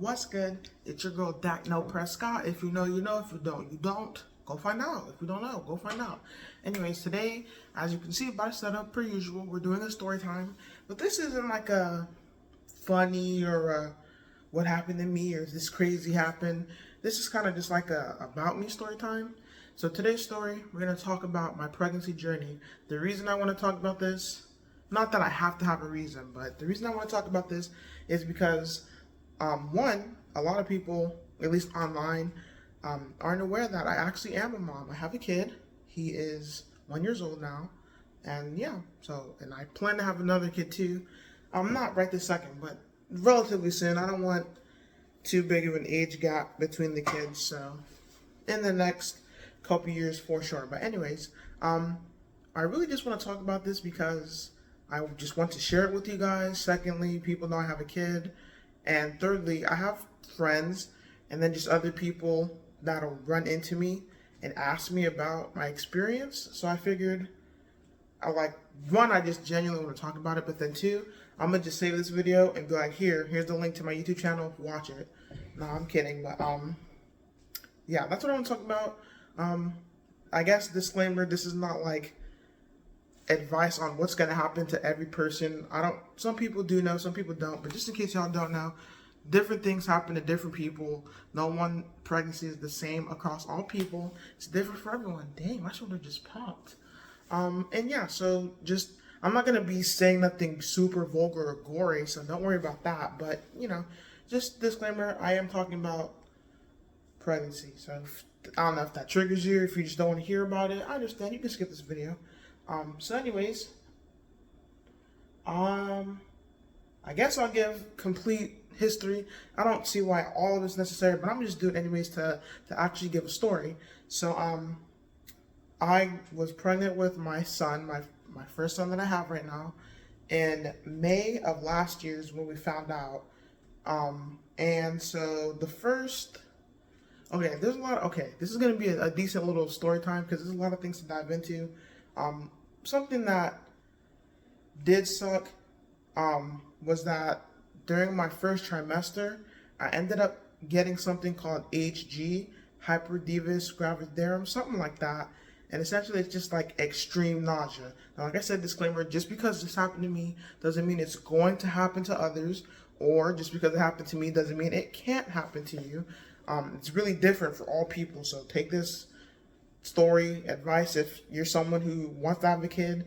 What's good? It's your girl Dacno Prescott. If you know, you know. If you don't, you don't. Go find out. If you don't know, go find out. Anyways, today, as you can see by setup, per usual, we're doing a story time. But this isn't like a funny or what happened to me or this crazy happened. This is kind of just like a about me story time. So today's story, we're gonna talk about my pregnancy journey. The reason I want to talk about this, not that I have to have a reason, but the reason I want to talk about this is because one, a lot of people, at least online, aren't aware that I actually am a mom. I have a kid. He is 1 year old now, and yeah. And I plan to have another kid too. Not right this second, but relatively soon. I don't want too big of an age gap between the kids, so in the next couple years for sure. But anyways, I really just want to talk about this because I just want to share it with you guys. Secondly, people know I have a kid. And thirdly, I have friends and then just other people that'll run into me and ask me about my experience. So I figured, I just genuinely want to talk about it. But then two, I'm going to just save this video and be like, here's the link to my YouTube channel. Watch it. No, I'm kidding. But yeah, that's what I want to talk about. I guess disclaimer, this is not like advice on what's going to happen to every person. Some people do know, some people don't, but just in case y'all don't know, different things happen to different people. No one pregnancy is the same across all people. It's different for everyone. Dang, my shoulder just popped. And yeah, so just, I'm not going to be saying nothing super vulgar or gory, so don't worry about that. But, just disclaimer, I am talking about pregnancy. So I don't know if that triggers you, if you just don't want to hear about it, I understand. You can skip this video. So anyways, I guess I'll give complete history. I don't see why all of it's necessary, but I'm just doing it anyways to actually give a story. So, I was pregnant with my son, my first son that I have right now, in May of last year is when we found out. And so this is going to be a decent little story time because there's a lot of things to dive into. Something that did suck was that during my first trimester, I ended up getting something called HG, hyperdivis gravidarum, something like that. And essentially, it's just like extreme nausea. Now, like I said, disclaimer, just because this happened to me doesn't mean it's going to happen to others, or just because it happened to me doesn't mean it can't happen to you. It's really different for all people, so take this story advice if you're someone who wants to have a kid,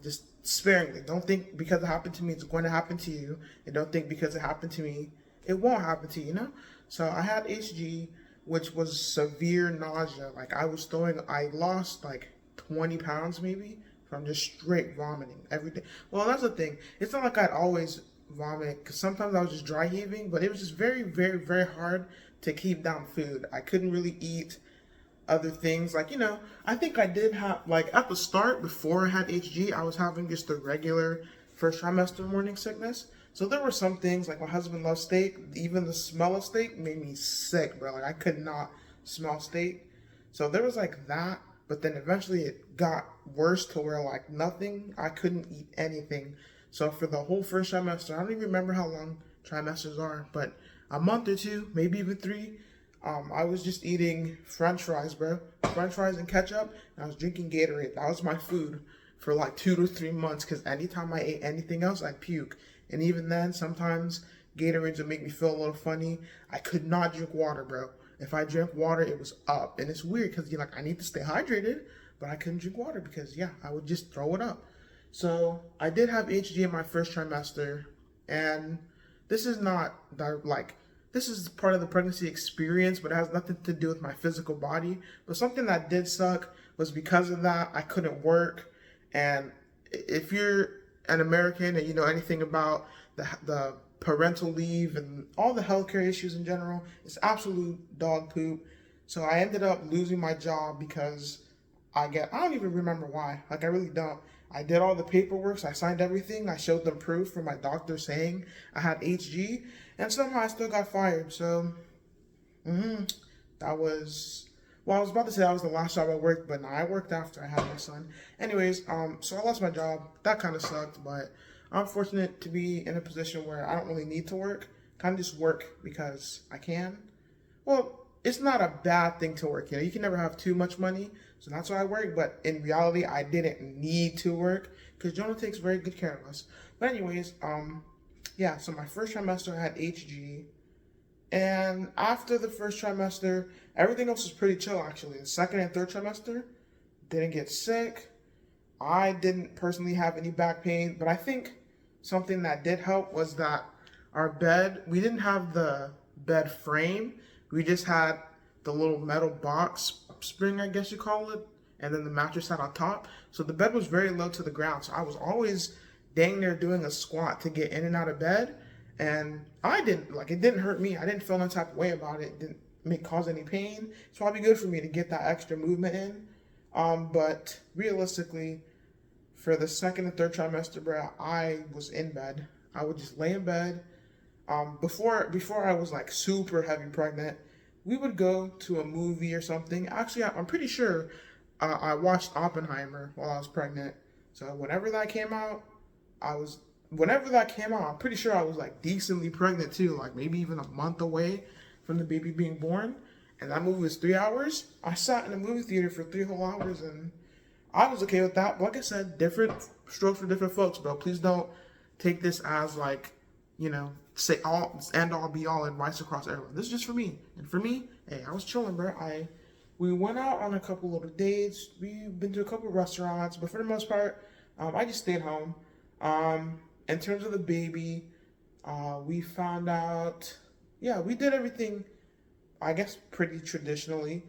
just sparingly. Don't think because it happened to me it's going to happen to you, and don't think because it happened to me it won't happen to you. So I had HG, which was severe nausea. Like I lost like 20 pounds maybe from just straight vomiting every day. Well, that's the thing, it's not like I'd always vomit, because sometimes I was just dry heaving, but it was just very, very, very hard to keep down food. I couldn't really eat other things. I think I did have, at the start, before I had HG, I was having just the regular first trimester morning sickness. So there were some things, like my husband loves steak. Even the smell of steak made me sick, bro. Like I could not smell steak. So there was like that, but then eventually it got worse to where I couldn't eat anything. So for the whole first trimester, I don't even remember how long trimesters are, but a month or two, maybe even 3, I was just eating French fries, bro. French fries and ketchup, and I was drinking Gatorade. That was my food for like 2 to 3 months, because anytime I ate anything else, I'd puke. And even then, sometimes Gatorades would make me feel a little funny. I could not drink water, bro. If I drank water, it was up. And it's weird, because I need to stay hydrated, but I couldn't drink water because, I would just throw it up. So I did have HG in my first trimester, and this is not this is part of the pregnancy experience, but it has nothing to do with my physical body. But something that did suck was because of that, I couldn't work. And if you're an American and you know anything about the parental leave and all the healthcare issues in general, it's absolute dog poop. So I ended up losing my job because I don't even remember why. I really don't. I did all the paperwork, so I signed everything. I showed them proof from my doctor saying I had HG, and somehow I still got fired. So, that was, I was about to say that was the last job I worked, but no, I worked after I had my son. Anyways, so I lost my job. That kind of sucked, but I'm fortunate to be in a position where I don't really need to work. kind of just work because I can. Well, it's not a bad thing to work. You can never have too much money, so that's why I work. But in reality, I didn't need to work because Jonah takes very good care of us. But anyways, yeah. So my first trimester, I had HG, and after the first trimester, everything else was pretty chill actually. The second and third trimester, didn't get sick. I didn't personally have any back pain, but I think something that did help was that our bed, we didn't have the bed frame. We just had the little metal box spring, I guess you call it, and then the mattress sat on top. So the bed was very low to the ground. So I was always dang near doing a squat to get in and out of bed. And I didn't, like, it didn't hurt me. I didn't feel no type of way about it. It didn't cause any pain. It's probably good for me to get that extra movement in. But realistically, for the second and third trimester, bro, I was in bed. I would just lay in bed. Before I was like super heavy pregnant, we would go to a movie or something. Actually, I'm pretty sure I watched Oppenheimer while I was pregnant. So whenever that came out, I'm pretty sure I was like decently pregnant too, like maybe even a month away from the baby being born. And that movie was 3 hours. I sat in a movie theater for 3 whole hours, and I was okay with that. But like I said, different strokes for different folks, bro. Please don't take this as like, say all be all advice across everyone. This is just for me. And for me, hey, I was chilling, bro. We went out on a couple little dates. We've been to a couple restaurants, but for the most part, I just stayed home. In terms of the baby, we found out, yeah, we did everything, I guess, pretty traditionally.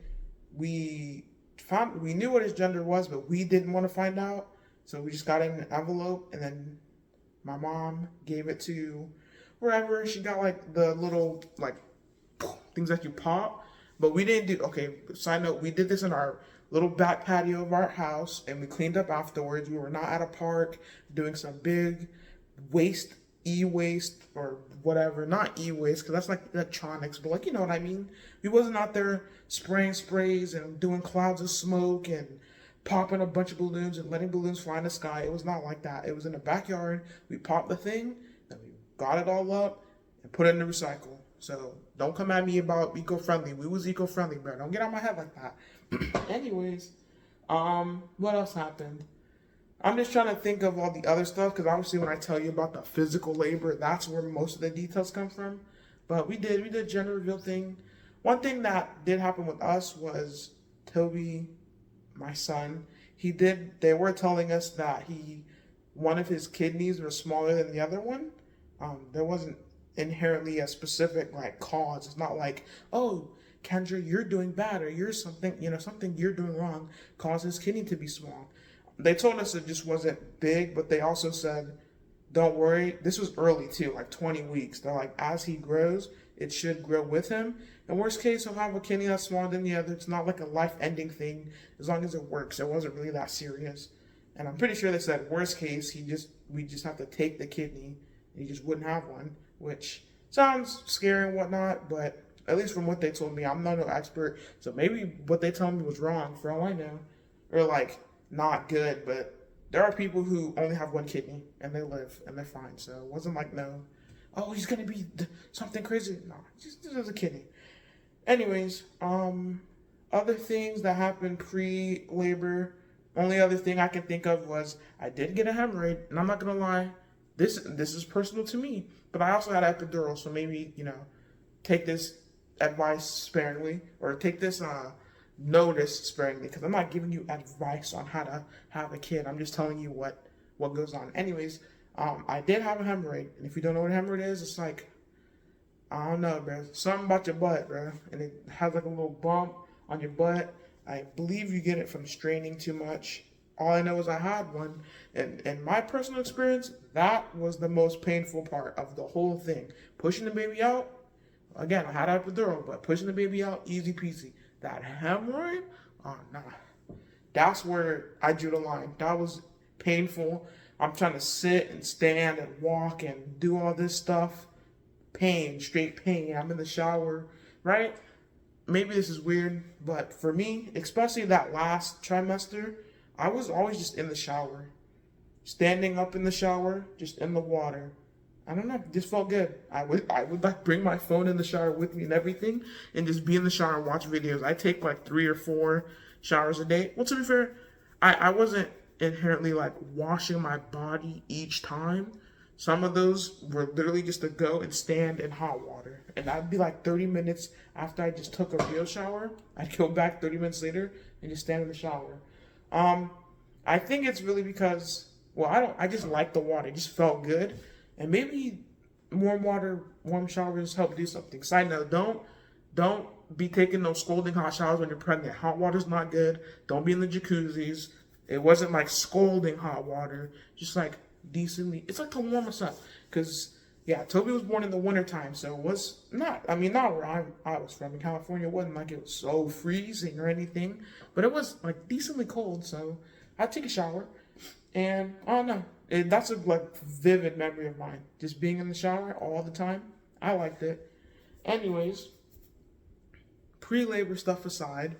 We knew what his gender was, but we didn't want to find out. So we just got in an envelope, and then my mom gave it to wherever. She got like the little like things that you pop, but we didn't do. Okay, side note: we did this in our little back patio of our house, and we cleaned up afterwards. We were not at a park doing some big e-waste or whatever. Not e-waste because that's like electronics, but like, you know what I mean. We wasn't out there spraying sprays and doing clouds of smoke and popping a bunch of balloons and letting balloons fly in the sky. It was not like that. It was in the backyard. We popped the thing, then we got it all up and put it in the recycle. So don't come at me about eco-friendly. We was eco-friendly, bro. Don't get on my head like that. Anyways, what else happened? I'm just trying to think of all the other stuff, because obviously when I tell you about the physical labor, that's where most of the details come from. But we did gender reveal thing. One thing that did happen with us was Toby, my son, they were telling us that one of his kidneys was smaller than the other one. There wasn't inherently a specific like cause. It's not like, oh, Kendra, you're doing bad, or you're something you're doing wrong caused his kidney to be small. They told us it just wasn't big, but they also said, don't worry. This was early too, like 20 weeks. They're like, as he grows, it should grow with him. In worst case, he'll have a kidney that's smaller than the other. It's not like a life-ending thing. As long as it works, it wasn't really that serious. And I'm pretty sure they said, worst case, we just have to take the kidney, and he just wouldn't have one, which sounds scary and whatnot, but at least from what they told me, I'm not no expert, so maybe what they told me was wrong for all I know, or like not good. But there are people who only have one kidney and they live and they're fine. So it wasn't like, no, oh, he's gonna be something crazy. No, just as a kidney. Anyways, other things that happened pre-labor. Only other thing I can think of was I did get a hemorrhoid, and I'm not gonna lie, this is personal to me. But I also had an epidural, so maybe take this advice sparingly, or take this notice sparingly, because I'm not giving you advice on how to have a kid. I'm just telling you what goes on. Anyways, I did have a hemorrhoid, and if you don't know what a hemorrhoid is, it's like, I don't know, bro, something about your butt, bro, and it has like a little bump on your butt. I believe you get it from straining too much. All I know is I had one, and in my personal experience, that was the most painful part of the whole thing. Pushing the baby out, again, I had epidural, but pushing the baby out, easy peasy. That hemorrhoid, oh nah, that's where I drew the line. That was painful. I'm trying to sit and stand and walk and do all this stuff. Pain, straight pain. I'm in the shower, right? Maybe this is weird, but for me, especially that last trimester, I was always just in the shower, standing up in the shower, just in the water. I don't know, it just felt good. I would like bring my phone in the shower with me and everything, and just be in the shower and watch videos. I take like 3 or 4 showers a day. Well, to be fair, I wasn't inherently like washing my body each time. Some of those were literally just to go and stand in hot water, and that'd be like 30 minutes after I just took a real shower. I'd go back 30 minutes later and just stand in the shower. Um, I think it's really because, well, I just like the water. It just felt good. And maybe warm water, warm showers help do something. Side note, don't be taking those scalding hot showers when you're pregnant. Hot water's not good. Don't be in the jacuzzis. It wasn't like scalding hot water, just like decently. It's like to warm us up. Cause yeah, Toby was born in the wintertime, so it was not, I mean, not where I was from in California. It wasn't like it was so freezing or anything, but it was like decently cold. So I'd take a shower, and I don't know. That's a like vivid memory of mine. Just being in the shower all the time. I liked it. Anyways, pre-labor stuff aside,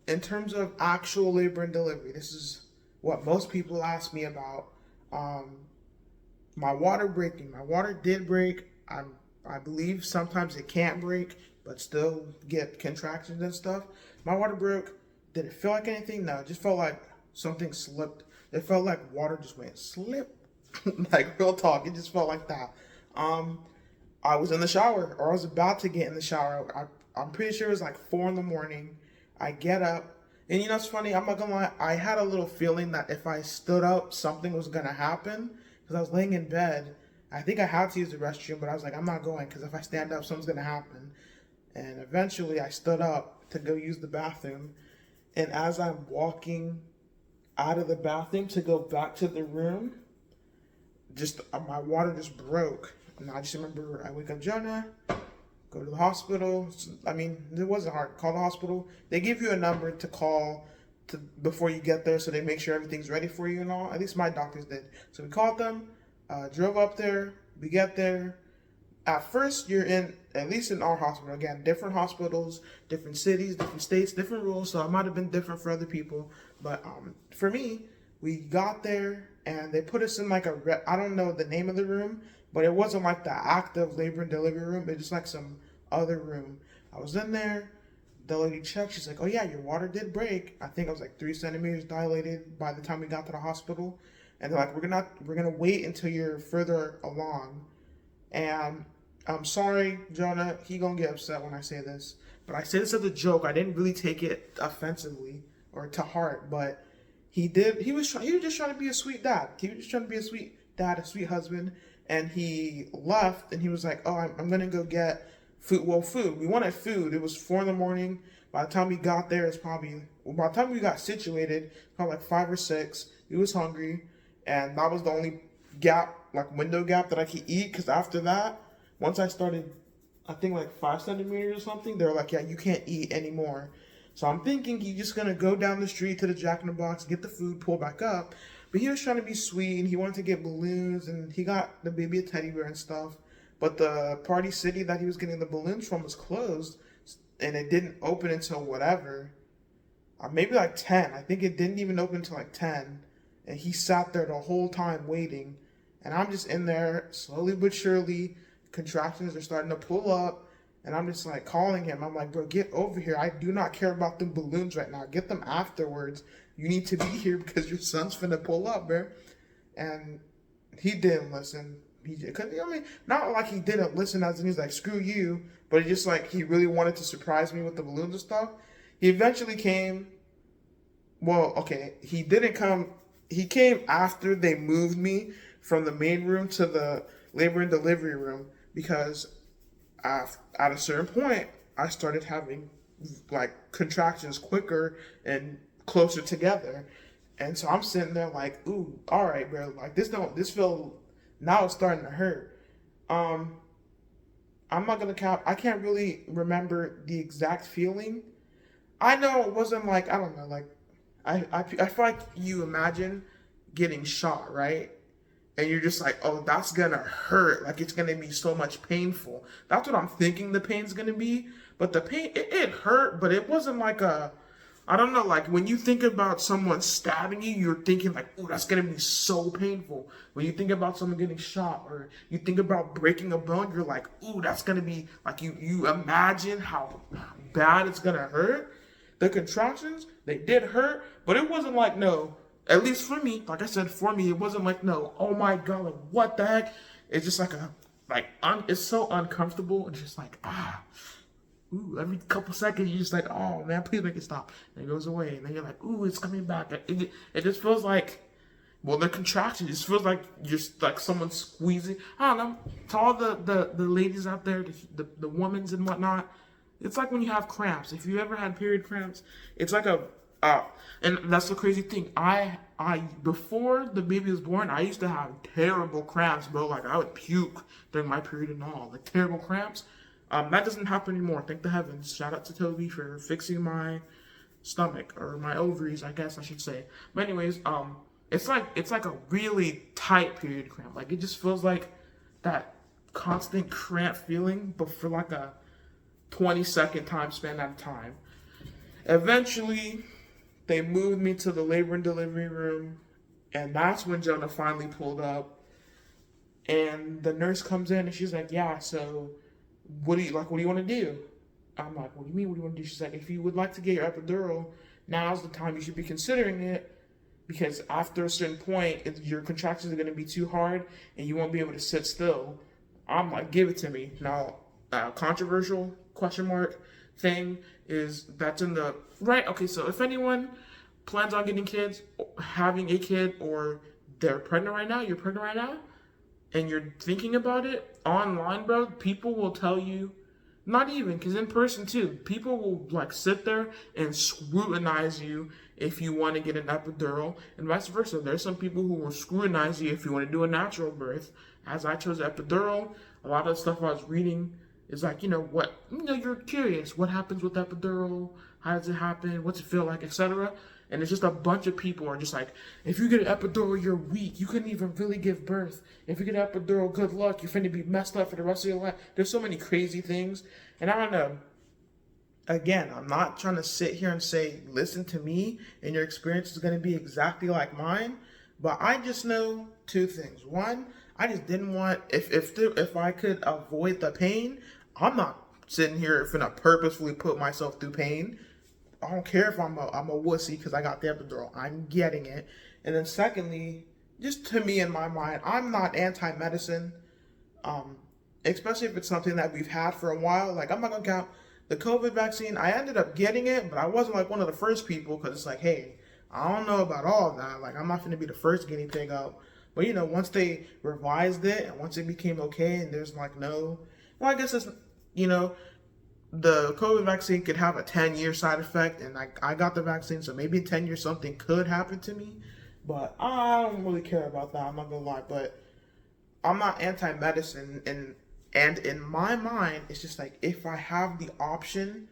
in terms of actual labor and delivery, this is what most people ask me about. My water breaking. My water did break. I believe sometimes it can't break, but still get contractions and stuff. My water broke. Did it feel like anything? No, it just felt like something slipped. It felt like water just went slip. Like real talk, it just felt like that. I was in the shower, or I was about to get in the shower. I'm pretty sure it was like 4 in the morning. I get up, and you know it's funny. I'm not gonna lie. I had a little feeling that if I stood up, something was gonna happen because I was laying in bed. I think I had to use the restroom, but I was like, I'm not going because if I stand up, something's gonna happen. And eventually, I stood up to go use the bathroom, and as I'm walking out of the bathroom to go back to the room, just my water just broke. And I just remember I wake up Jonah, go to the hospital. I mean, it wasn't hard. Call the hospital. They give you a number to call before you get there, so they make sure everything's ready for you and all. At least my doctors did. So we called them, drove up there. We get there. At first, you're in, at least in our hospital, again, different hospitals, different cities, different states, different rules, so it might have been different for other people. But for me, we got there, and they put us in like I don't know the name of the room, but it wasn't like the active labor and delivery room. It was just like some other room. I was in there. The lady checked. She's like, oh yeah, your water did break. I think I was like 3 centimeters dilated by the time we got to the hospital. And they're like, we're gonna wait until you're further along. And I'm sorry, Jonah, he gonna get upset when I say this, but I say this as a joke. I didn't really take it offensively or to heart, but he did. He was just trying to be a sweet dad. He was just trying to be a sweet dad, a sweet husband, and he left. And he was like, "Oh, I'm gonna go get food. Well, food. We wanted food. It was 4 in the morning. By the time we got there, by the time we got situated, probably like 5 or 6. He was hungry, and that was the only window gap that I could eat. Because after that, once I started, I think like 5 centimeters or something, they were like, yeah, you can't eat anymore. So I'm thinking he's just going to go down the street to the Jack in the Box, get the food, pull back up. But he was trying to be sweet, and he wanted to get balloons, and he got the baby a teddy bear and stuff. But the Party City that he was getting the balloons from was closed, and it didn't open until whatever. Maybe like 10. I think it didn't even open until like 10. And he sat there the whole time waiting. And I'm just in there, slowly but surely, contractions are starting to pull up, and I'm just like calling him. I'm like, bro, get over here. I do not care about them balloons right now. Get them afterwards. You need to be here because your son's finna pull up, bro. And he didn't listen. Not like he didn't listen as in he's like, screw you, but just like he really wanted to surprise me with the balloons and stuff. He eventually came. Well, okay, he didn't come. He came after they moved me from the main room to the labor and delivery room, because at a certain point I started having like contractions quicker and closer together, and so I'm sitting there like, ooh, all right, bro, like this feel now it's starting to hurt. I'm not gonna cap. I can't really remember the exact feeling. I know it wasn't like, I don't know, like I feel like you imagine getting shot, right? And you're just like, oh, that's gonna hurt. Like, it's gonna be so much painful. That's what I'm thinking the pain's gonna be. But the pain, it hurt, but it wasn't like I I don't know, like when you think about someone stabbing you, you're thinking like, oh, that's gonna be so painful. When you think about someone getting shot, or you think about breaking a bone, you're like, ooh, that's gonna be like you imagine how bad it's gonna hurt. The contractions, they did hurt, but it wasn't like no, at least for me, like I said, for me, it wasn't like no, oh my god, like what the heck? It's just like it's so uncomfortable. It's just like ooh, every couple seconds you're just like, oh man, please make it stop. And it goes away, and then you're like, ooh, it's coming back. It just feels like, well, the contraction. It just feels like you're like someone squeezing. I don't know. To all the ladies out there, the women's and whatnot, it's like when you have cramps. If you ever had period cramps, it's like and that's the crazy thing. I before the baby was born, I used to have terrible cramps, bro. Like I would puke during my period and all, like terrible cramps. That doesn't happen anymore. Thank the heavens. Shout out to Toby for fixing my stomach, or my ovaries, I guess I should say. But anyways, it's like a really tight period cramp. Like it just feels like that constant cramp feeling, but for like a 20-second time span at a time. Eventually, they moved me to the labor and delivery room, and that's when Jonah finally pulled up. And the nurse comes in and she's like, "Yeah, so what do you want to do?" I'm like, "What do you mean? What do you want to do?" She's like, "If you would like to get your epidural, now's the time you should be considering it, because after a certain point, your contractions are going to be too hard and you won't be able to sit still." I'm like, "Give it to me." Now, controversial question mark thing is that's in the right. Okay, so if anyone plans on getting kids, having a kid, or they're pregnant right now, you're pregnant right now, and you're thinking about it online, bro, people will tell you, not even, because in person too, people will like sit there and scrutinize you if you want to get an epidural, and vice versa. There's some people who will scrutinize you if you want to do a natural birth. As I chose epidural, a lot of the stuff I was reading is like, you're curious. What happens with epidural? How does it happen? What's it feel like, etc. And it's just a bunch of people are just like, if you get an epidural, you're weak. You couldn't even really give birth. If you get an epidural, good luck. You're finna be messed up for the rest of your life. There's so many crazy things. And I don't know. Again, I'm not trying to sit here and say, listen to me and your experience is going to be exactly like mine. But I just know two things. One, I just didn't want, if I could avoid the pain, I'm not sitting here finna purposefully put myself through pain. I don't care if I'm a wussy because I got the epidural. I'm getting it. And then secondly, just to me in my mind, I'm not anti-medicine, especially if it's something that we've had for a while. Like, I'm not going to count the COVID vaccine. I ended up getting it, but I wasn't like one of the first people, because it's like, hey, I don't know about all of that. Like, I'm not going to be the first guinea pig out. But, once they revised it and once it became okay and there's like well, I guess it's, the COVID vaccine could have a 10-year side effect, and I got the vaccine, so maybe in 10 years something could happen to me, but I don't really care about that, I'm not gonna lie. But I'm not anti-medicine, and in my mind, it's just like, if I have the option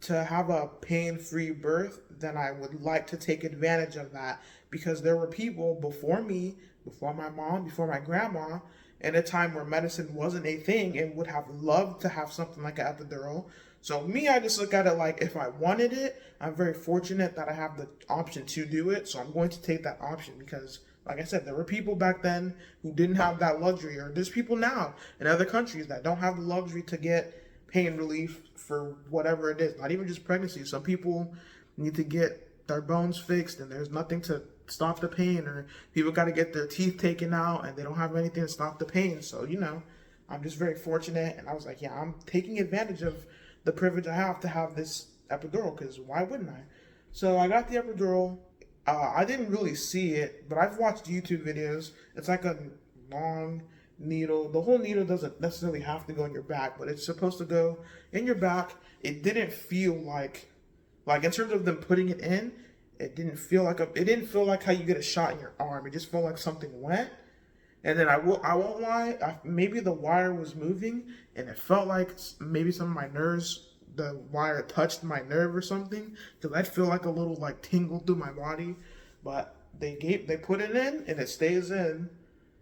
to have a pain-free birth, then I would like to take advantage of that, because there were people before me, before my mom, before my grandma, in a time where medicine wasn't a thing, and would have loved to have something like an epidural. So me, I just look at it like, if I wanted it, I'm very fortunate that I have the option to do it. So I'm going to take that option, because, like I said, there were people back then who didn't have that luxury, or there's people now in other countries that don't have the luxury to get pain relief for whatever it is. Not even just pregnancy. Some people need to get their bones fixed, and there's nothing to stop the pain, or people got to get their teeth taken out and they don't have anything to stop the pain. So I'm just very fortunate, and I was like, yeah, I'm taking advantage of the privilege I have to have this epidural, because why wouldn't I? So I got the epidural. I didn't really see it, but I've watched YouTube videos. It's like a long needle. The whole needle doesn't necessarily have to go in your back, but it's supposed to go in your back. It didn't feel like in terms of them putting it in, it didn't feel like how you get a shot in your arm. It just felt like something went. And then I won't lie, maybe the wire was moving, and it felt like maybe some of my nerves, the wire touched my nerve or something, because I'd feel like a little like tingle through my body. But they put it in, and it stays in.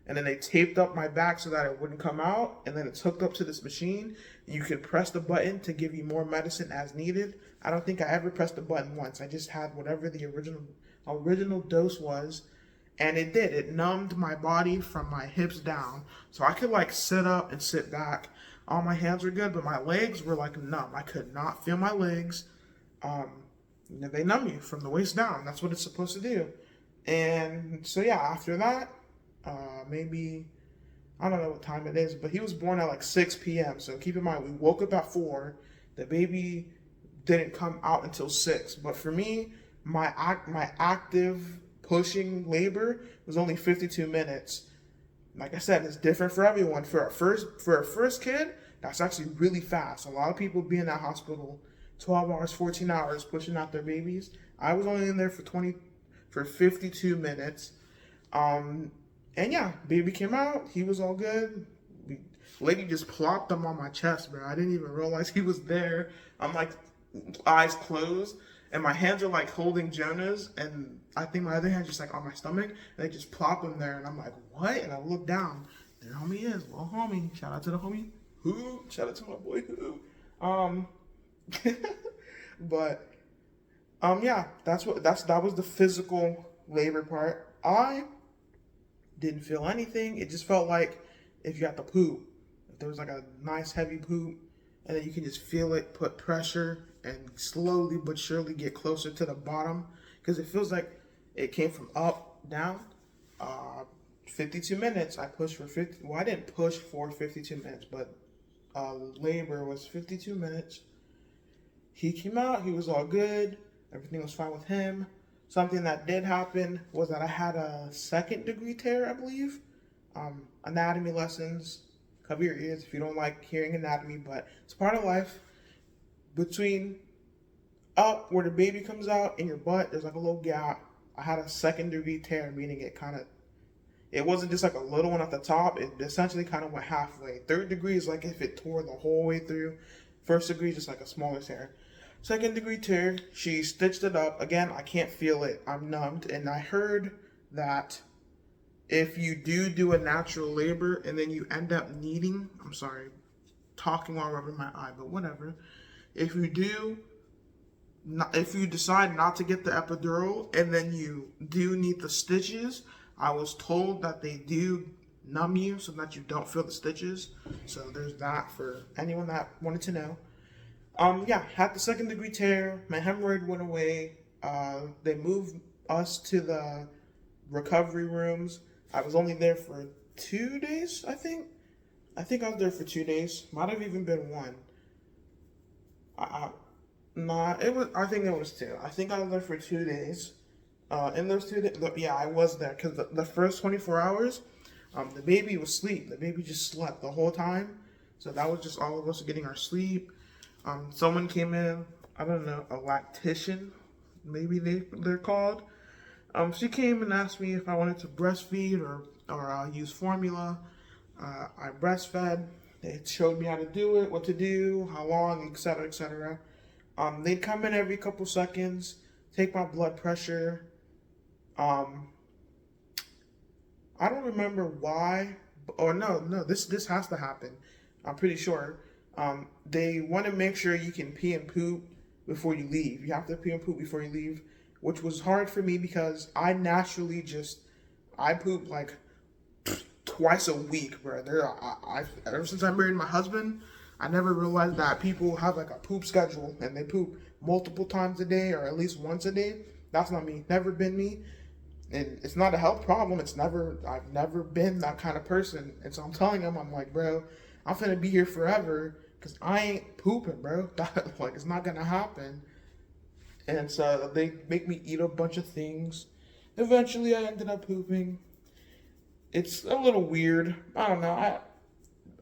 and then they taped up my back so that it wouldn't come out, and then it's hooked up to this machine. You could press the button to give you more medicine as needed. I don't think I ever pressed the button once. I just had whatever the original dose was, and it did. It numbed my body from my hips down, so I could like sit up and sit back. All my hands were good, but my legs were like numb. I could not feel my legs. They numb you from the waist down. That's what it's supposed to do. And so yeah, after that, maybe, I don't know what time it is, but he was born at like 6 p.m. So keep in mind, we woke up at 4. The baby didn't come out until 6. But for me, my active pushing labor was only 52 minutes. Like I said, it's different for everyone. For a first kid, that's actually really fast. A lot of people be in that hospital 12 hours, 14 hours pushing out their babies. I was only in there for 52 minutes. And yeah, baby came out. He was all good. Lady just plopped him on my chest, bro. I didn't even realize he was there. I'm like, eyes closed, and my hands are like holding Jonah's, and I think my other hand's just like on my stomach, and they just plop him there, and I'm like, what? And I look down. There homie is, little homie. Shout out to the homie. Who? Shout out to my boy Who. But yeah, that was the physical labor part. I didn't feel anything. It just felt like if you had to poop, if there was like a nice heavy poop, and then you can just feel it put pressure and slowly but surely get closer to the bottom, because it feels like it came from up down. 52 minutes. I pushed for 50. Well, I didn't push for 52 minutes, but labor was 52 minutes. He came out. He was all good. Everything was fine with him. Something that did happen was that I had a 2nd-degree tear, I believe. Anatomy lessons. Cover your ears if you don't like hearing anatomy, but it's part of life. Between up where the baby comes out in your butt, there's like a little gap. I had a 2nd-degree tear, meaning it wasn't just like a little one at the top. It essentially kind of went halfway. 3rd degree is like if it tore the whole way through. 1st degree is just like a smaller tear. 2nd-degree tear, she stitched it up. Again, I can't feel it. I'm numbed. And I heard that if you do a natural labor and then you end up needing, I'm sorry, talking while rubbing my eye, but whatever. If you decide not to get the epidural and then you do need the stitches, I was told that they do numb you so that you don't feel the stitches. So there's that for anyone that wanted to know. Yeah, had the 2nd-degree tear. My hemorrhoid went away. They moved us to the recovery rooms. I was only there for 2 days, I think. I think I was there for 2 days. Might have even been 1. I think it was 2. I think I was there for 2 days. In those 2 days, yeah, I was there because the first 24 hours, the baby was asleep. The baby just slept the whole time. So that was just all of us getting our sleep. Someone came in, I don't know, a lactician, maybe they're called. She came and asked me if I wanted to breastfeed or use formula. I breastfed. They showed me how to do it, what to do, how long, etc., etc. They'd come in every couple seconds, take my blood pressure. I don't remember why, or no, this has to happen. I'm pretty sure. They want to make sure you can pee and poop before you leave. You have to pee and poop before you leave, which was hard for me because I naturally I poop like twice a week, bro. Ever since I married my husband, I never realized that people have like a poop schedule and they poop multiple times a day or at least once a day. That's not me. Never been me. And it's not a health problem. I've never been that kind of person. And so I'm telling him, I'm like, bro, I'm finna be here forever because I ain't pooping, bro. Like, it's not gonna happen. And so they make me eat a bunch of things. Eventually, I ended up pooping. It's a little weird. I don't know.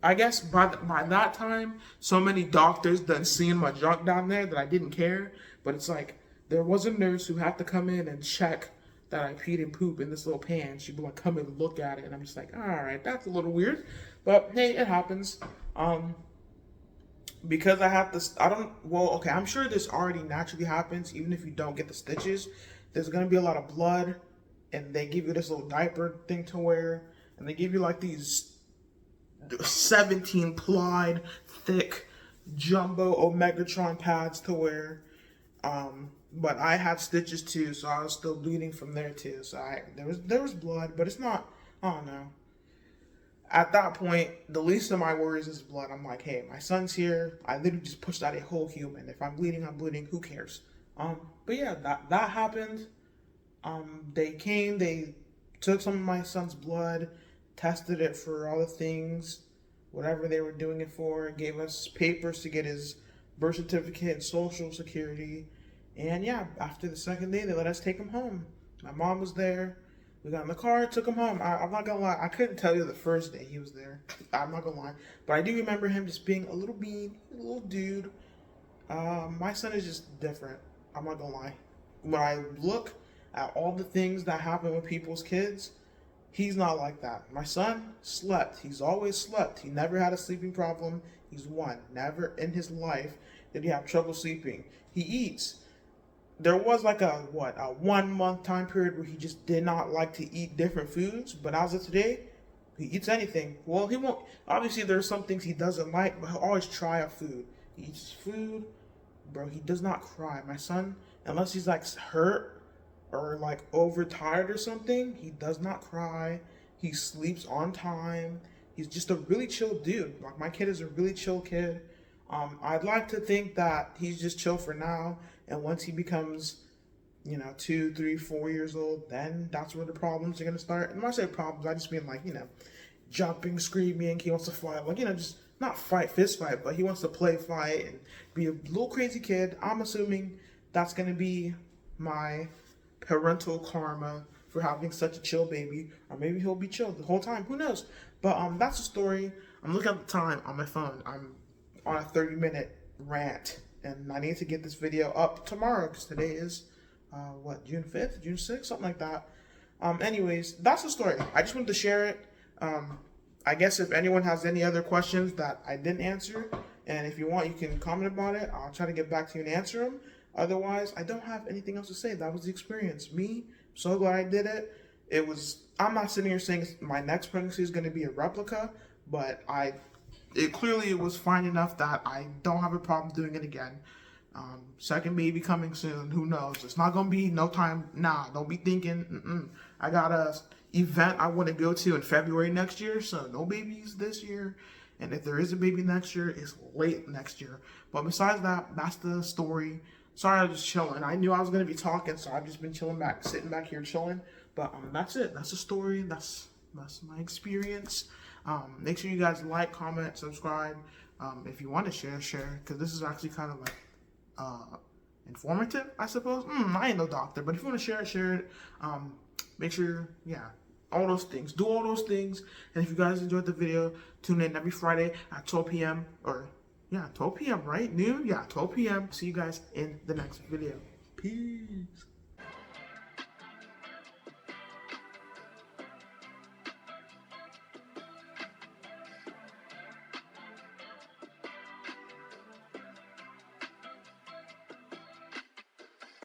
I guess by that time, so many doctors done seeing my junk down there that I didn't care. But it's like, there was a nurse who had to come in and check that I peed and poop in this little pan. She'd be like, come and look at it. And I'm just like, all right, that's a little weird. But hey, it happens. Because I have this, okay, I'm sure this already naturally happens, even if you don't get the stitches. There's going to be a lot of blood, and they give you this little diaper thing to wear. and they give you like these 17 plied thick jumbo Omegatron pads to wear. But I had stitches too, so I was still bleeding from there too. So there was blood, but it's not. I don't know. At that point, the least of my worries is blood. I'm like, hey, my son's here. I literally just pushed out a whole human. If I'm bleeding, I'm bleeding. Who cares? But yeah, that happened. They came. They took some of my son's blood, tested it for all the things, whatever they were doing it for. Gave us papers to get his birth certificate and social security. And yeah, after the second day, they let us take him home. My mom was there. We got in the car, took him home. I'm not gonna lie, I couldn't tell you the first day he was there. I'm not gonna lie. But I do remember him just being a little bean, a little dude. My son is just different. I'm not gonna lie. When I look at all the things that happen with people's kids, he's not like that. My son slept. He's always slept. He never had a sleeping problem. He's one. Never in his life did he have trouble sleeping. He eats. There was like a 1 month time period where he just did not like to eat different foods, but as of today, he eats anything. Well, he won't, obviously there's some things he doesn't like, but he'll always try a food. He eats food, bro, he does not cry. My son, unless he's like hurt or like overtired or something, he does not cry. He sleeps on time. He's just a really chill dude. Like, my kid is a really chill kid. I'd like to think that he's just chill for now, and once he becomes, 2, 3, 4 years old, then that's where the problems are gonna start. And when I say problems, I just mean like, jumping, screaming, he wants to fight, like, just not fight, fist fight, but he wants to play fight and be a little crazy kid. I'm assuming that's gonna be my parental karma for having such a chill baby, or maybe he'll be chill the whole time, who knows. But that's the story. I'm looking at the time on my phone. I'm on a 30-minute rant, and I need to get this video up tomorrow because today is June 5th, June 6th, something like that. Anyways, that's the story. I just wanted to share it. I guess if anyone has any other questions that I didn't answer, and if you want, you can comment about it. I'll try to get back to you and answer them. Otherwise, I don't have anything else to say. That was the experience. Me, so glad I did it. I'm not sitting here saying my next pregnancy is going to be a replica, but it clearly was fine enough that I don't have a problem doing it again. Second baby coming soon, who knows? It's not going to be no time. Nah, don't be thinking, I got a event I want to go to in February next year, so no babies this year. And if there is a baby next year, it's late next year. But besides that, that's the story. Sorry, I was just chilling. I knew I was going to be talking, so I've just been sitting back here chilling. But that's it. That's the story. That's my experience. Make sure you guys like, comment, subscribe. If you want to share, because this is actually kind of like informative, I suppose. I ain't no doctor, but if you want to share it. Make sure, all those things. Do all those things. And if you guys enjoyed the video, tune in every Friday at 12 p.m. 12 p.m., right? Noon? 12 p.m. See you guys in the next video. Peace.